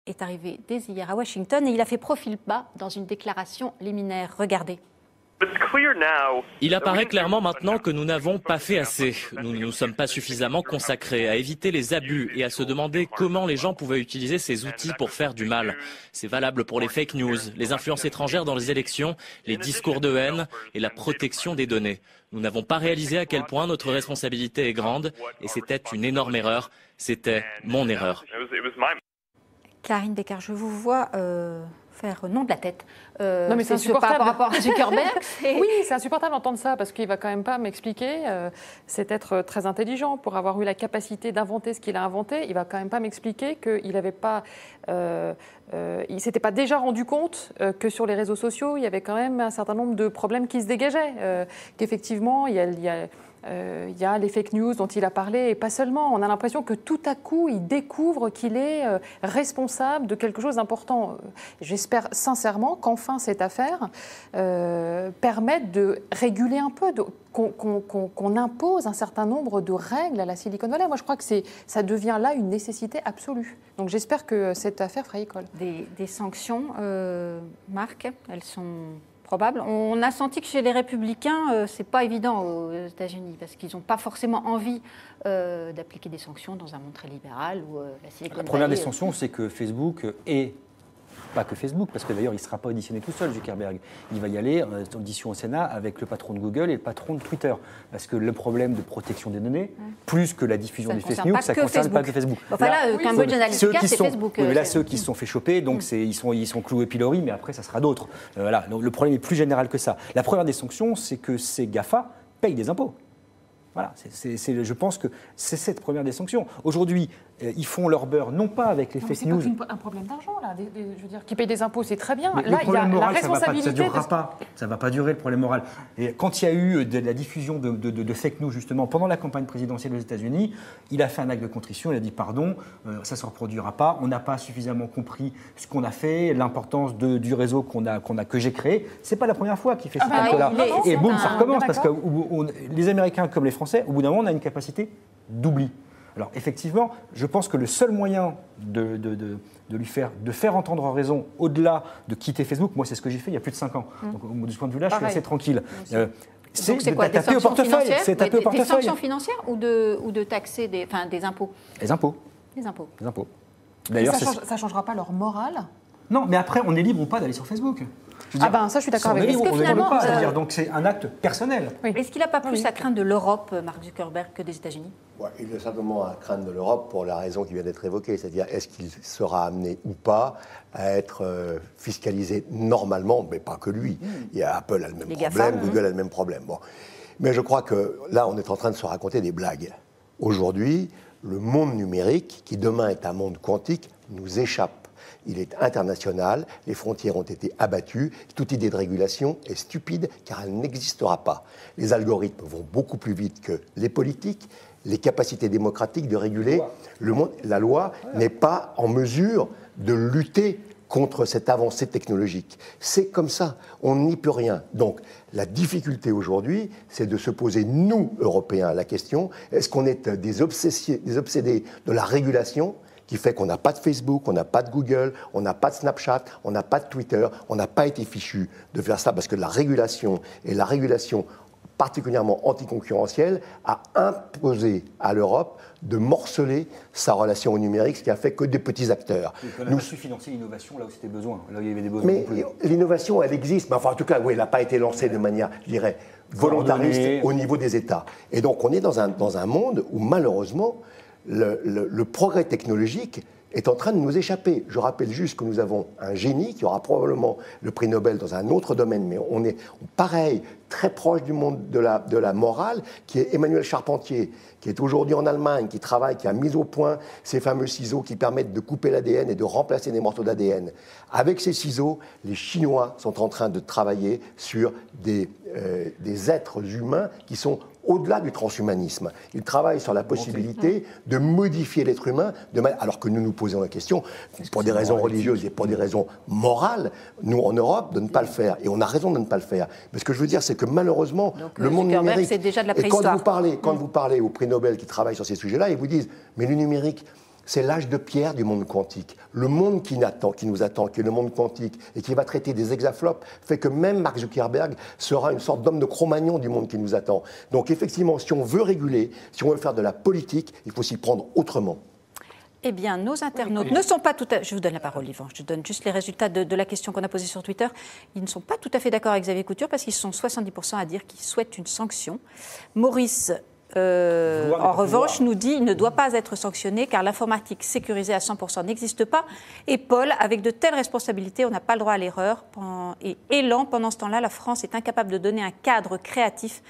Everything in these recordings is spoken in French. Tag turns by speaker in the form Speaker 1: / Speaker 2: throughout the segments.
Speaker 1: est arrivé dès hier à Washington et il a fait profil bas dans une déclaration liminaire. Regardez.
Speaker 2: Il apparaît clairement maintenant que nous n'avons pas fait assez. Nous ne nous sommes pas suffisamment consacrés à éviter les abus et à se demander comment les gens pouvaient utiliser ces outils pour faire du mal. C'est valable pour les fake news, les influences étrangères dans les élections, les discours de haine et la protection des données. Nous n'avons pas réalisé à quel point notre responsabilité est grande et c'était une énorme erreur. C'était mon erreur.
Speaker 1: Karine Becker, je vous vois faire non de la tête.
Speaker 3: Non, mais c'est insupportable.
Speaker 1: Par rapport à Zuckerberg.
Speaker 3: Oui, c'est insupportable d'entendre ça parce qu'il va quand même pas m'expliquer. C'est être très intelligent pour avoir eu la capacité d'inventer ce qu'il a inventé. Il va quand même pas m'expliquer qu'il n'avait pas, il s'était pas déjà rendu compte que sur les réseaux sociaux il y avait quand même un certain nombre de problèmes qui se dégageaient. Qu'effectivement il y a les fake news dont il a parlé, et pas seulement. On a l'impression que tout à coup, il découvre qu'il est responsable de quelque chose d'important. J'espère sincèrement qu'enfin cette affaire permette de réguler un peu, qu'on impose un certain nombre de règles à la Silicon Valley. Moi, je crois que ça devient là une nécessité absolue. Donc j'espère que cette affaire fera école.
Speaker 1: Des sanctions, Marc, elles sont probable. On a senti que chez les Républicains, c'est pas évident aux États-Unis parce qu'ils n'ont pas forcément envie d'appliquer des sanctions dans un monde très libéral ou la Silicon Valley.
Speaker 4: La première des sanctions, c'est que Facebook est pas que Facebook, parce que d'ailleurs il ne sera pas auditionné tout seul, Zuckerberg. Il va y aller en audition au Sénat avec le patron de Google et le patron de Twitter. Parce que le problème de protection des données, plus que la diffusion des fake news, ça ne concerne pas que Facebook.
Speaker 1: Enfin là, Cambridge Analytica, c'est Facebook.
Speaker 4: Oui, mais là, ceux qui se sont fait choper, donc ils sont cloués pilori, mais après, ça sera d'autres. Voilà. Donc, le problème est plus général que ça. La première des sanctions, c'est que ces GAFA payent des impôts. Voilà, je pense que c'est cette première des sanctions. Aujourd'hui, ils font leur beurre, non pas avec les fake news.
Speaker 3: C'est pas un problème d'argent, là. Je veux dire, qui payent des impôts, c'est très bien.
Speaker 4: Mais
Speaker 3: là,
Speaker 4: il y a moral,
Speaker 3: la responsabilité.
Speaker 4: Ça ne durera pas. Ça ne va pas durer, le problème moral. Et quand il y a eu de la diffusion de fake news, justement, pendant la campagne présidentielle aux États-Unis, il a fait un acte de contrition, il a dit pardon, ça ne se reproduira pas. On n'a pas suffisamment compris ce qu'on a fait, l'importance du réseau que j'ai créé. Ce n'est pas la première fois qu'il fait cet acte-là. Et boum, ça recommence. Parce que les Américains, comme les Français, au bout d'un moment, on a une capacité d'oubli. Alors effectivement, je pense que le seul moyen de faire entendre raison au-delà de quitter Facebook, moi c'est ce que j'ai fait il y a plus de 5 ans. Donc de ce point de vue-là, je suis assez tranquille.
Speaker 1: C'est de taper au portefeuille. Des sanctions financières ou de taxer des impôts?
Speaker 4: Les impôts.
Speaker 1: Les impôts.
Speaker 4: Les impôts.
Speaker 3: D'ailleurs, ça ne changera pas leur morale?
Speaker 4: Non, mais après, on est libre ou pas d'aller sur Facebook.
Speaker 3: Ça, je suis d'accord avec vous.
Speaker 4: On est libre ou pas, c'est-à-dire, donc c'est un acte personnel.
Speaker 1: Oui. Est-ce qu'il n'a pas plus à craindre de l'Europe, Mark Zuckerberg, que des États-Unis?
Speaker 5: Il a simplement à craindre de l'Europe pour la raison qui vient d'être évoquée, c'est-à-dire est-ce qu'il sera amené ou pas à être fiscalisé normalement, mais pas que lui. Apple a le même problème, Google a le même problème. Bon. Mais je crois que là, on est en train de se raconter des blagues. Aujourd'hui, le monde numérique, qui demain est un monde quantique, nous échappe. Il est international, les frontières ont été abattues, toute idée de régulation est stupide car elle n'existera pas. Les algorithmes vont beaucoup plus vite que les politiques, les capacités démocratiques de réguler le monde. La loi n'est pas en mesure de lutter contre cette avancée technologique. C'est comme ça, on n'y peut rien. Donc la difficulté aujourd'hui, c'est de se poser, nous, Européens, la question, est-ce qu'on est des obsédés de la régulation qui fait qu'on n'a pas de Facebook, on n'a pas de Google, on n'a pas de Snapchat, on n'a pas de Twitter, on n'a pas été fichu de faire ça parce que la régulation, et la régulation particulièrement anticoncurrentielle, a imposé à l'Europe de morceler sa relation au numérique, ce qui a fait que des petits acteurs.
Speaker 4: On n'a pas su financer l'innovation là où c'était besoin, là où il y avait des besoins.
Speaker 5: Mais l'innovation, elle existe, mais enfin, en tout cas, oui, elle n'a pas été lancée de manière, je dirais, volontariste au niveau des États. Et donc, on est dans un monde où, malheureusement, le progrès technologique est en train de nous échapper. Je rappelle juste que nous avons un génie qui aura probablement le prix Nobel dans un autre domaine, mais on est pareil, très proche du monde de la morale, qui est Emmanuel Charpentier, qui est aujourd'hui en Allemagne, qui travaille, qui a mis au point ces fameux ciseaux qui permettent de couper l'ADN et de remplacer des morceaux d'ADN. Avec ces ciseaux, les Chinois sont en train de travailler sur des êtres humains qui sont au-delà du transhumanisme. Ils travaillent sur la possibilité de modifier l'être humain, alors que nous nous posons la question, pour des raisons religieuses et pour des raisons morales, nous en Europe, de ne pas le faire. Et on a raison de ne pas le faire. Mais ce que je veux dire, c'est que malheureusement, le monde numérique...
Speaker 1: c'est déjà de la
Speaker 5: préhistoire.
Speaker 1: préhistoire.
Speaker 5: Et quand vous parlez au prix Nobel qui travaillent sur ces sujets-là, ils vous disent, mais le numérique, c'est l'âge de pierre du monde quantique. Le monde qui nous attend, qui est le monde quantique, et qui va traiter des hexaflops, fait que même Mark Zuckerberg sera une sorte d'homme de Cro-Magnon du monde qui nous attend. Donc effectivement, si on veut réguler, si on veut faire de la politique, il faut s'y prendre autrement.
Speaker 1: Eh bien, nos internautes ne sont pas tout à fait... Je vous donne la parole, Yvan. Je donne juste les résultats de la question qu'on a posée sur Twitter. Ils ne sont pas tout à fait d'accord avec Xavier Couture parce qu'ils sont 70% à dire qu'ils souhaitent une sanction. Maurice, en revanche, nous dit qu'il ne doit pas être sanctionné car l'informatique sécurisée à 100% n'existe pas. Et Paul, avec de telles responsabilités, on n'a pas le droit à l'erreur. Et Élan, pendant ce temps-là, la France est incapable de donner un cadre créatif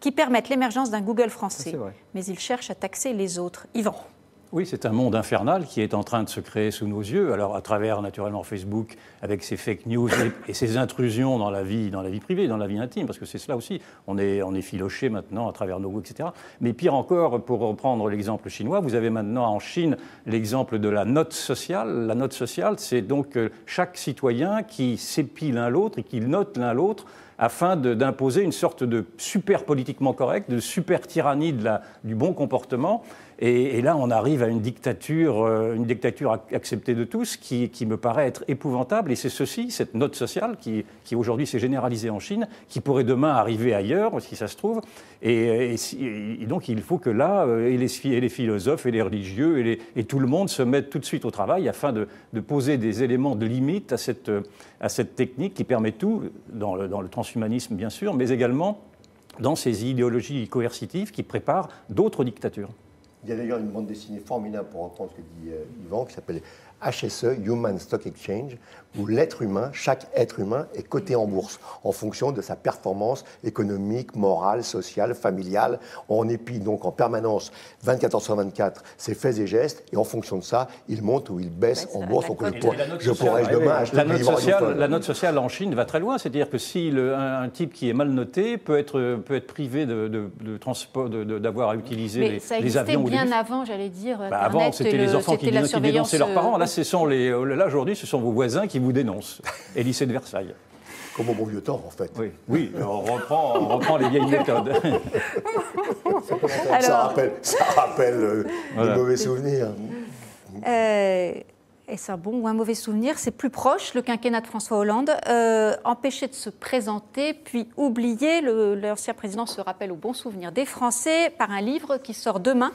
Speaker 1: qui permette l'émergence d'un Google français. Mais il cherche à taxer les autres. Yvan.
Speaker 6: Oui, c'est un monde infernal qui est en train de se créer sous nos yeux. Alors, à travers, naturellement, Facebook, avec ses fake news et ses intrusions dans la vie privée, dans la vie intime, parce que c'est cela aussi. On est filoché maintenant à travers nos goûts, etc. Mais pire encore, pour reprendre l'exemple chinois, vous avez maintenant en Chine l'exemple de la note sociale. La note sociale, c'est donc chaque citoyen qui s'épie l'un l'autre et qui note l'un l'autre afin d'imposer une sorte de super politiquement correct, de super tyrannie du bon comportement. Et là, on arrive à une dictature acceptée de tous qui me paraît être épouvantable. Et c'est cette note sociale qui aujourd'hui s'est généralisée en Chine, qui pourrait demain arriver ailleurs, si ça se trouve. Et donc, il faut que là, et les philosophes, et les religieux, et tout le monde se mettent tout de suite au travail afin de poser des éléments de limite à cette technique qui permet tout, dans le transhumanisme bien sûr, mais également dans ces idéologies coercitives qui préparent d'autres dictatures.
Speaker 5: Il y a d'ailleurs une bande dessinée formidable, pour reprendre ce que dit Yvan, qui s'appelle HSE, Human Stock Exchange, où l'être humain, chaque être humain est coté en bourse en fonction de sa performance économique, morale, sociale, familiale. On épie donc en permanence 24 heures sur 24 ses faits et gestes, et en fonction de ça, il monte ou il baisse en bourse. Donc je pourrais demain acheter
Speaker 6: la note sociale en Chine va très loin, c'est-à-dire que si un type qui est mal noté peut être privé de transport, d'avoir à utiliser les avions ou
Speaker 1: bien avant, j'allais dire.
Speaker 6: Avant, c'était les enfants qui dénonçaient leurs parents. Là, aujourd'hui, ce sont vos voisins qui vous dénoncent. Et lycée de Versailles.
Speaker 5: Comme au bon vieux temps, en fait.
Speaker 6: Oui, on reprend les vieilles méthodes.
Speaker 5: Ça rappelle de mauvais souvenirs.
Speaker 1: Est-ce un bon ou un mauvais souvenir? C'est plus proche, le quinquennat de François Hollande. Empêché de se présenter, puis oublié, l'ancien président se rappelle au bon souvenir des Français par un livre qui sort demain,